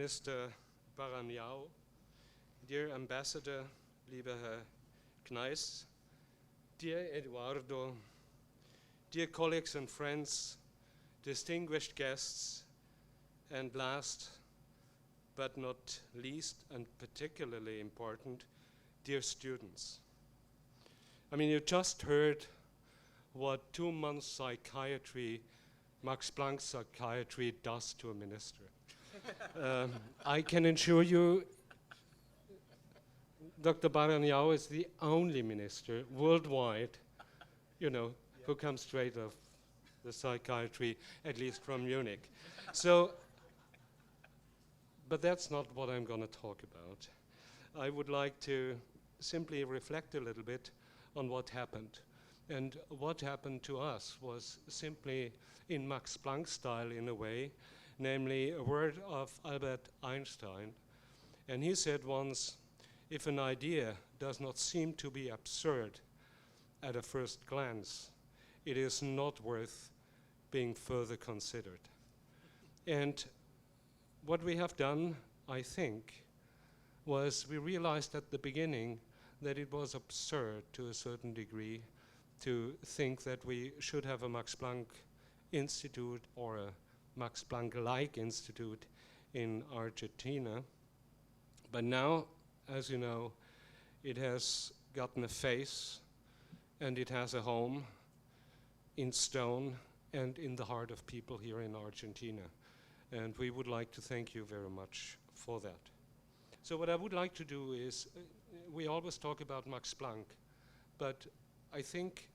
Mr. Baranyao, dear Ambassador, lieber Herr Kneis, dear Eduardo, dear colleagues and friends, distinguished guests, and last but not least, and particularly important, dear students. I mean, you just heard what 2 months psychiatry, Max Planck psychiatry, does to a minister. I can assure you, Dr. Baranyao is the only minister worldwide, who comes straight off the psychiatry, at least from Munich. So, but that's not what I'm going to talk about. I would like to simply reflect a little bit on what happened. And what happened to us was simply in Max Planck style in a way, namely a word of Albert Einstein. And he said once, if an idea does not seem to be absurd at a first glance, it is not worth being further considered. And what we have done, I think, was we realized at the beginning that it was absurd to a certain degree to think that we should have a Max Planck Institute or a Max Planck-like institute in Argentina. But now, as you know, it has gotten a face and it has a home in stone and in the heart of people here in Argentina. And we would like to thank you very much for that. So what I would like to do is, we always talk about Max Planck, but I think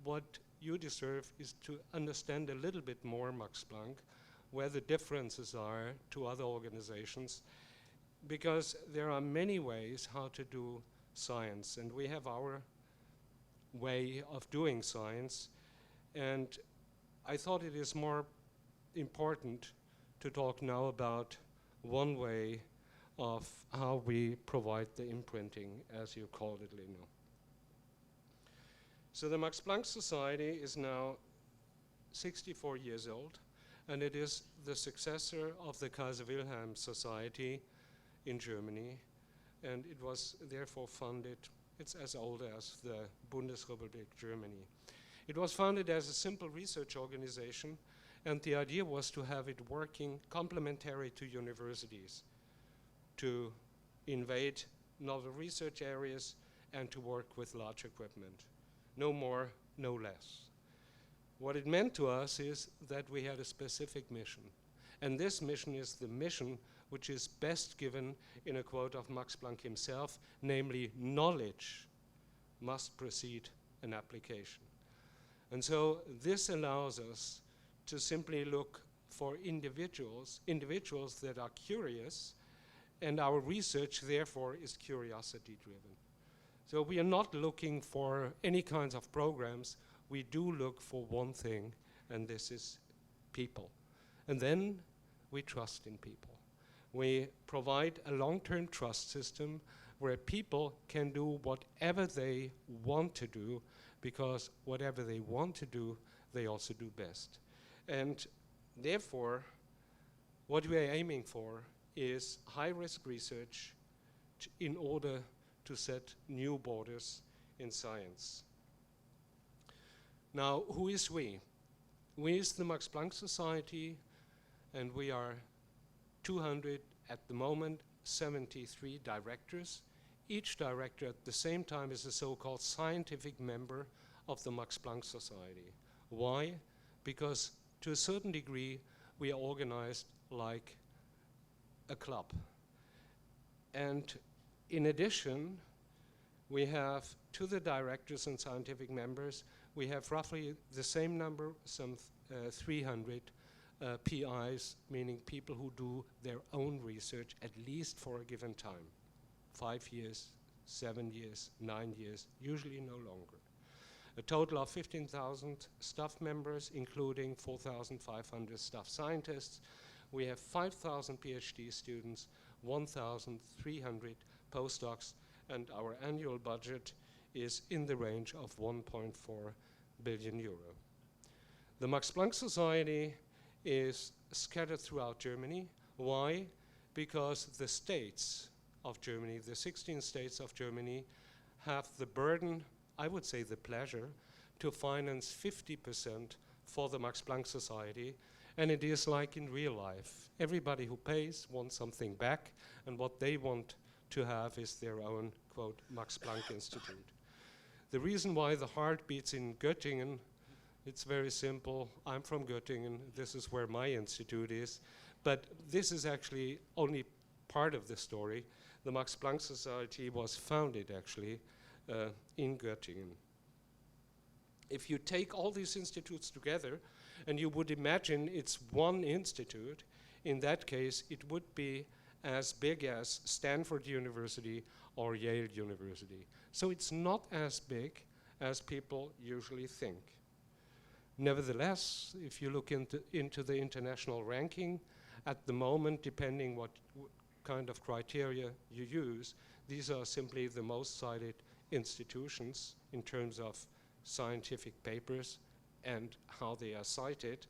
what you deserve is to understand a little bit more Max Planck, where the differences are to other organizations, because there are many ways how to do science, and we have our way of doing science. And I thought it is more important to talk now about one way of how we provide the imprinting, as you called it, Lino. So the Max Planck Society is now 64 years old, and it is the successor of the Kaiser Wilhelm Society in Germany, and it was therefore founded, it's as old as the Bundesrepublik Germany. It was founded as a simple research organization, and the idea was to have it working complementary to universities, to invade novel research areas and to work with large equipment. No more, no less. What it meant to us is that we had a specific mission. And this mission is the mission which is best given in a quote of Max Planck himself, namely, knowledge must precede an application. And so this allows us to simply look for individuals that are curious, and our research, therefore, is curiosity-driven. So we are not looking for any kinds of programs. We do look for one thing, and this is people. And then we trust in people. We provide a long-term trust system where people can do whatever they want to do, because whatever they want to do, they also do best. And therefore, what we are aiming for is high-risk research in order to set new borders in science. Now, who is we? We is the Max Planck Society, and we are 200, at the moment, 73 directors. Each director at the same time is a so-called scientific member of the Max Planck Society. Why? Because to a certain degree, we are organized like a club. And in addition, we have, to the directors and scientific members, we have roughly the same number, some 300 PIs, meaning people who do their own research at least for a given time. 5 years, 7 years, 9 years, usually no longer. A total of 15,000 staff members, including 4,500 staff scientists. We have 5,000 PhD students, 1,300 postdocs, and our annual budget is in the range of 1.4 billion euro. The Max Planck Society is scattered throughout Germany. Why? because the states of Germany, the 16 states of Germany, have the burden, I would say the pleasure, to finance 50% for the Max Planck Society. And it is like in real life. Everybody who pays wants something back, and what they want to have is their own, quote, Max Planck Institute. The reason why the heart beats in Göttingen, it's very simple. I'm from Göttingen. This is where my institute is. But this is actually only part of the story. The Max Planck Society was founded, actually, in Göttingen. If you take all these institutes together, and you would imagine it's one institute, in that case, it would be as big as Stanford University or Yale University. So it's not as big as people usually think. Nevertheless, if you look into the international ranking, at the moment, depending what kind of criteria you use, these are simply the most cited institutions in terms of scientific papers and how they are cited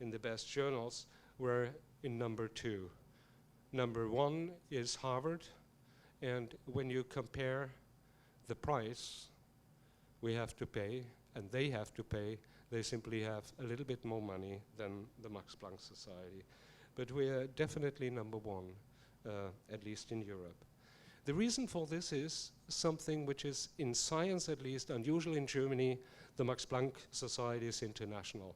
in the best journals. We're in number 2. Number 1 is Harvard, and when you compare the price we have to pay and they have to pay, they simply have a little bit more money than the Max Planck Society. But we are definitely number 1, at least in Europe. The reason for this is something which is, in science at least, unusual in Germany. The Max Planck Society is international.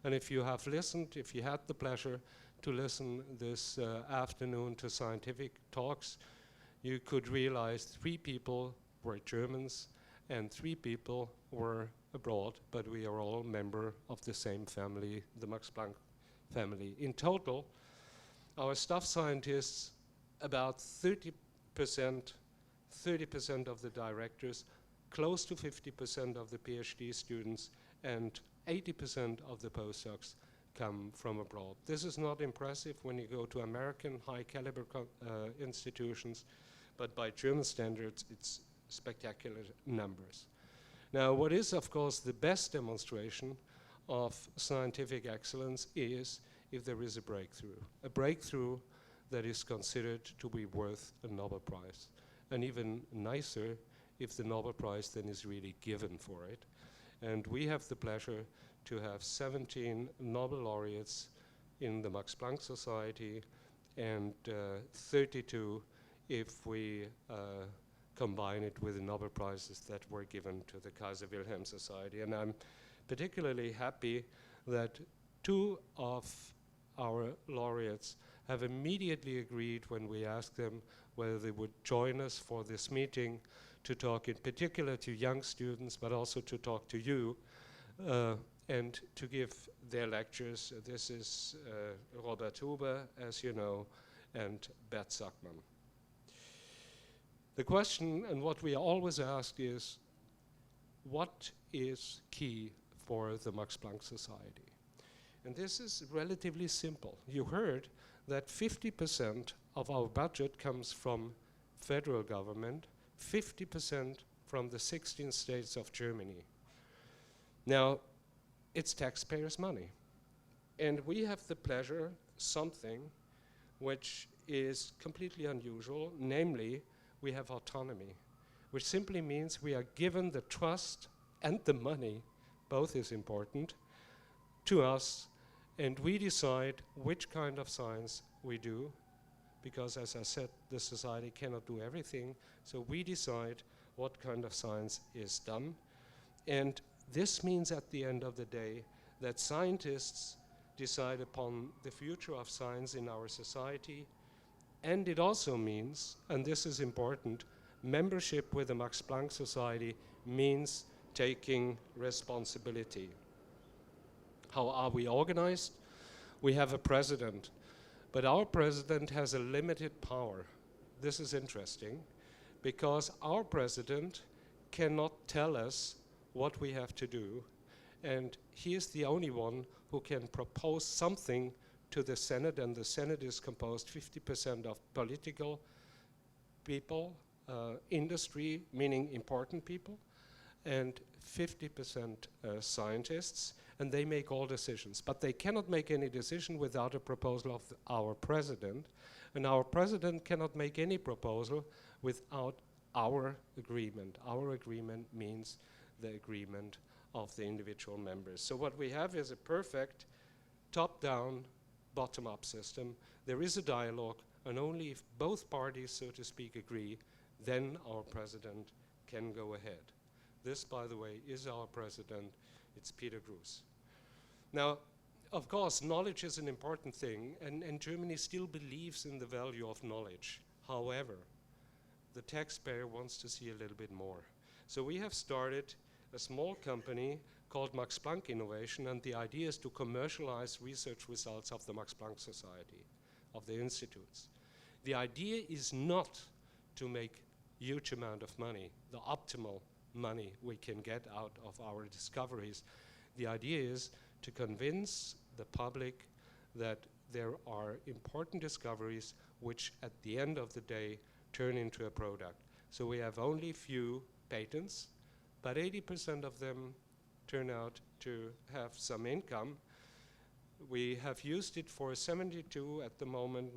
And if you have listened, if you had the pleasure to listen this afternoon to scientific talks, you could realize 3 people were Germans and 3 people were abroad, but we are all member of the same family, the Max Planck family. In total, our staff scientists, about 30% of the directors, close to 50% of the PhD students, and 80% of the postdocs come from abroad. This is not impressive when you go to American high caliber institutions, but by German standards, it's spectacular numbers. Now, what is, of course, the best demonstration of scientific excellence is if there is a breakthrough that is considered to be worth a Nobel Prize. And even nicer if the Nobel Prize then is really given for it. And we have the pleasure to have 17 Nobel laureates in the Max Planck Society and 32 if we combine it with the Nobel Prizes that were given to the Kaiser Wilhelm Society. And I'm particularly happy that 2 of our laureates have immediately agreed when we asked them whether they would join us for this meeting to talk in particular to young students, but also to talk to you and to give their lectures. This is Robert Huber, as you know, and Bert Sackmann. The question, and what we always ask is, what is key for the Max Planck Society? And this is relatively simple. You heard that 50% of our budget comes from federal government, 50% from the 16 states of Germany. Now, it's taxpayers' money. And we have the pleasure, something which is completely unusual, namely, we have autonomy, which simply means we are given the trust and the money, both is important, to us, and we decide which kind of science we do, because as I said, the society cannot do everything, so we decide what kind of science is done. And this means at the end of the day that scientists decide upon the future of science in our society, and it also means, and this is important, membership with the Max Planck Society means taking responsibility. How are we organized? We have a president, but our president has a limited power. This is interesting, because our president cannot tell us what we have to do, and he is the only one who can propose something to the Senate, and the Senate is composed 50% of political people, industry, meaning important people, and 50% scientists, and they make all decisions. But they cannot make any decision without a proposal of our president, And our president cannot make any proposal without our agreement. Our agreement means the agreement of the individual members. So what we have is a perfect top-down, bottom-up system. There is a dialogue, and only if both parties, so to speak, agree, then our president can go ahead. This, by the way, is our president. It's Peter Groos. Now, of course, knowledge is an important thing, and Germany still believes in the value of knowledge. However, the taxpayer wants to see a little bit more. So we have started a small company called Max-Planck Innovation, and the idea is to commercialize research results of the Max-Planck Society, of the institutes. The idea is not to make huge amount of money, the optimal money we can get out of our discoveries. The idea is to convince the public that there are important discoveries which at the end of the day turn into a product. So we have only few patents, but 80% of them turn out to have some income. We have used it for 72 at the moment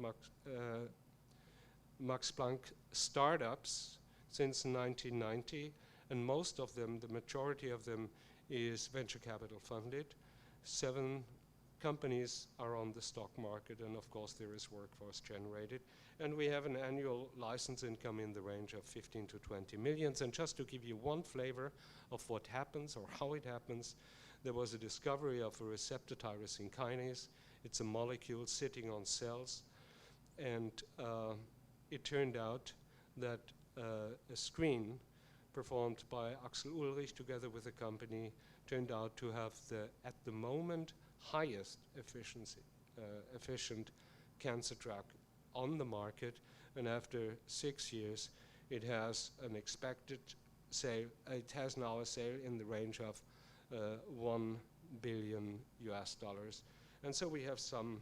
Max Planck startups since 1990, and most of them, the majority of them, is venture capital funded. 7 companies are on the stock market, and of course there is workforce generated. And we have an annual license income in the range of 15 to 20 millions. And just to give you one flavor of what happens or how it happens, there was a discovery of a receptor tyrosine kinase. It's a molecule sitting on cells, and it turned out that a screen performed by Axel Ulrich together with a company turned out to have the, at the moment, highest efficient cancer drug on the market, and after 6 years it has an expected sale, it has now a sale in the range of $1 billion US. And so we have some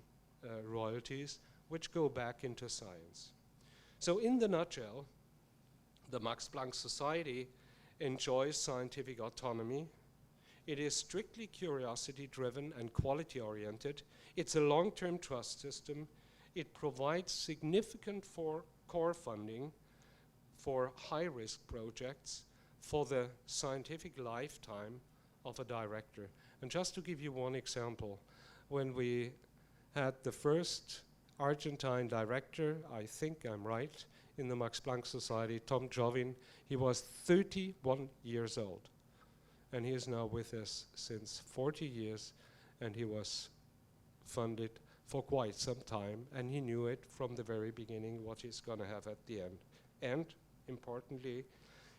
royalties which go back into science. So in the nutshell, the Max Planck Society enjoys scientific autonomy. It is strictly curiosity-driven and quality-oriented. It's a long-term trust system. It provides significant core funding for high-risk projects for the scientific lifetime of a director. And just to give you one example, when we had the first Argentine director, I think I'm right, in the Max Planck Society, Tom Jovin, he was 31 years old. And he is now with us since 40 years, and he was funded for quite some time, and he knew it from the very beginning what he's going to have at the end. And importantly,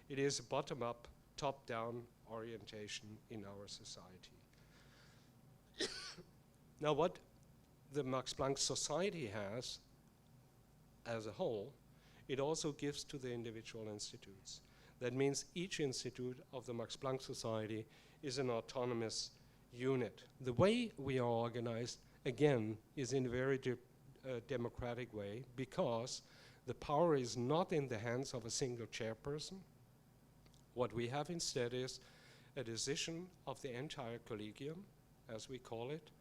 it is a bottom-up, top-down orientation in our society. Now, what the Max Planck Society has as a whole, it also gives to the individual institutes. That means each institute of the Max Planck Society is an autonomous unit. The way we are organized, again, is in a very democratic way, because the power is not in the hands of a single chairperson. What we have instead is a decision of the entire collegium, as we call it.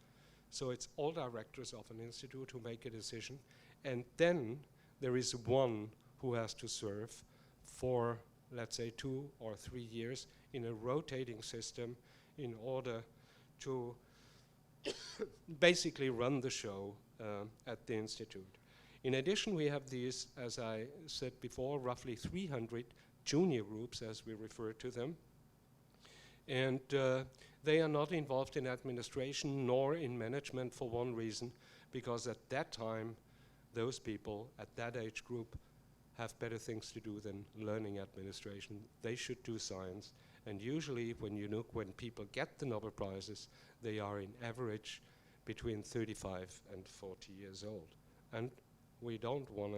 So it's all directors of an institute who make a decision, and then there is one who has to serve for, let's say, 2 or 3 years in a rotating system in order to basically run the show at the institute. In addition, we have these, as I said before, roughly 300 junior groups, as we refer to them. And they are not involved in administration nor in management for one reason, because at that time, those people at that age group have better things to do than learning administration. They should do science. And usually when you look, when people get the Nobel Prizes, they are in average between 35 and 40 years old. And we don't want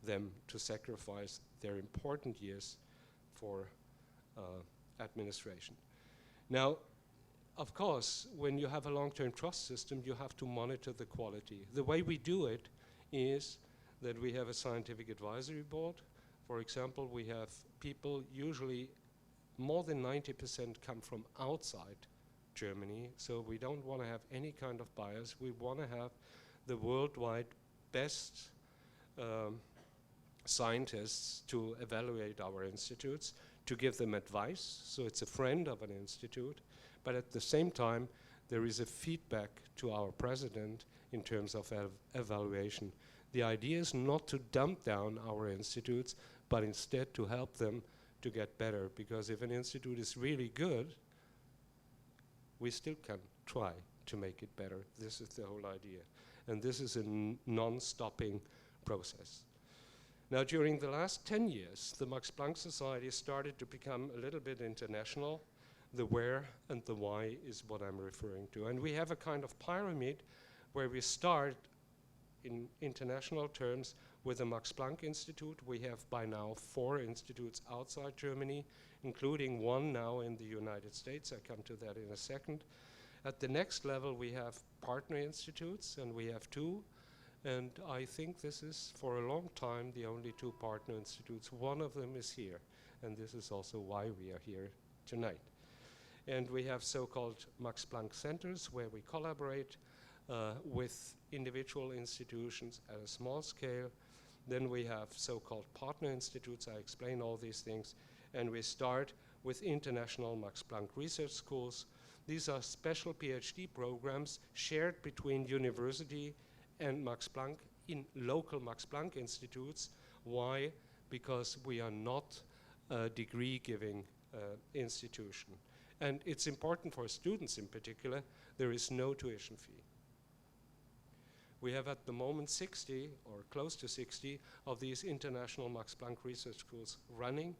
them to sacrifice their important years for administration. Now, of course, when you have a long-term trust system, you have to monitor the quality. The way we do it is that we have a scientific advisory board. For example, we have people, usually more than 90% come from outside Germany, so we don't want to have any kind of bias. We want to have the worldwide best scientists to evaluate our institutes, to give them advice, so it's a friend of an institute, but at the same time, there is a feedback to our president in terms of evaluation. The idea is not to dump down our institutes, but instead to help them to get better, because if an institute is really good, we still can try to make it better. This is the whole idea. And this is a non-stopping process. Now, during the last 10 years, the Max Planck Society started to become a little bit international. The where and the why is what I'm referring to. And we have a kind of pyramid where we start in international terms with the Max Planck Institute. We have by now 4 institutes outside Germany, including one now in the United States. I come to that in a second. At the next level, we have partner institutes, and we have 2. And I think this is, for a long time, the only 2 partner institutes. One of them is here, and this is also why we are here tonight. And we have so-called Max Planck centers, where we collaborate with individual institutions at a small scale. Then we have so-called partner institutes. I explain all these things. And we start with international Max Planck research schools. These are special PhD programs shared between university and Max Planck in local Max Planck institutes. Why? Because we are not a degree-giving institution. And it's important for students in particular, there is no tuition fee. We have at the moment 60 or close to 60 of these international Max Planck research schools running.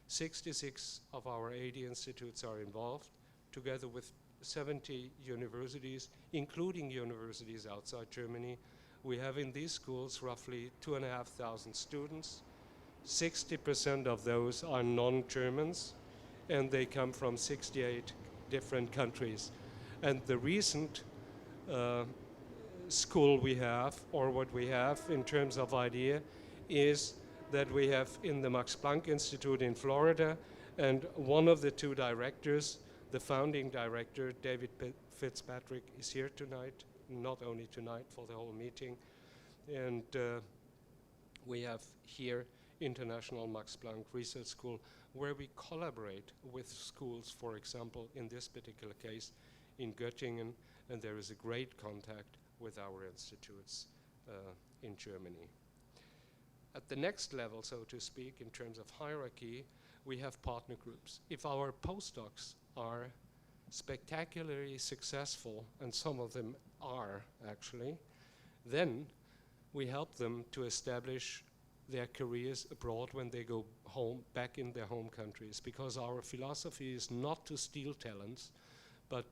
66 of our 80 institutes are involved, together with 70 universities, including universities outside Germany. We have in these schools roughly 2,500 students. 60% of those are non-Germans, and they come from 68 different countries. And the recent school we have, or what we have in terms of idea, is that we have in the Max Planck Institute in Florida, and one of the 2 directors, the founding director, David Fitzpatrick, is here tonight, not only tonight, for the whole meeting. And we have here International Max Planck Research School, where we collaborate with schools, for example, in this particular case, in Göttingen, and there is a great contact with our institutes in Germany. At the next level, so to speak, in terms of hierarchy, we have partner groups. If our postdocs are spectacularly successful, and some of them are actually, then we help them to establish their careers abroad when they go home, back in their home countries, because our philosophy is not to steal talents, but to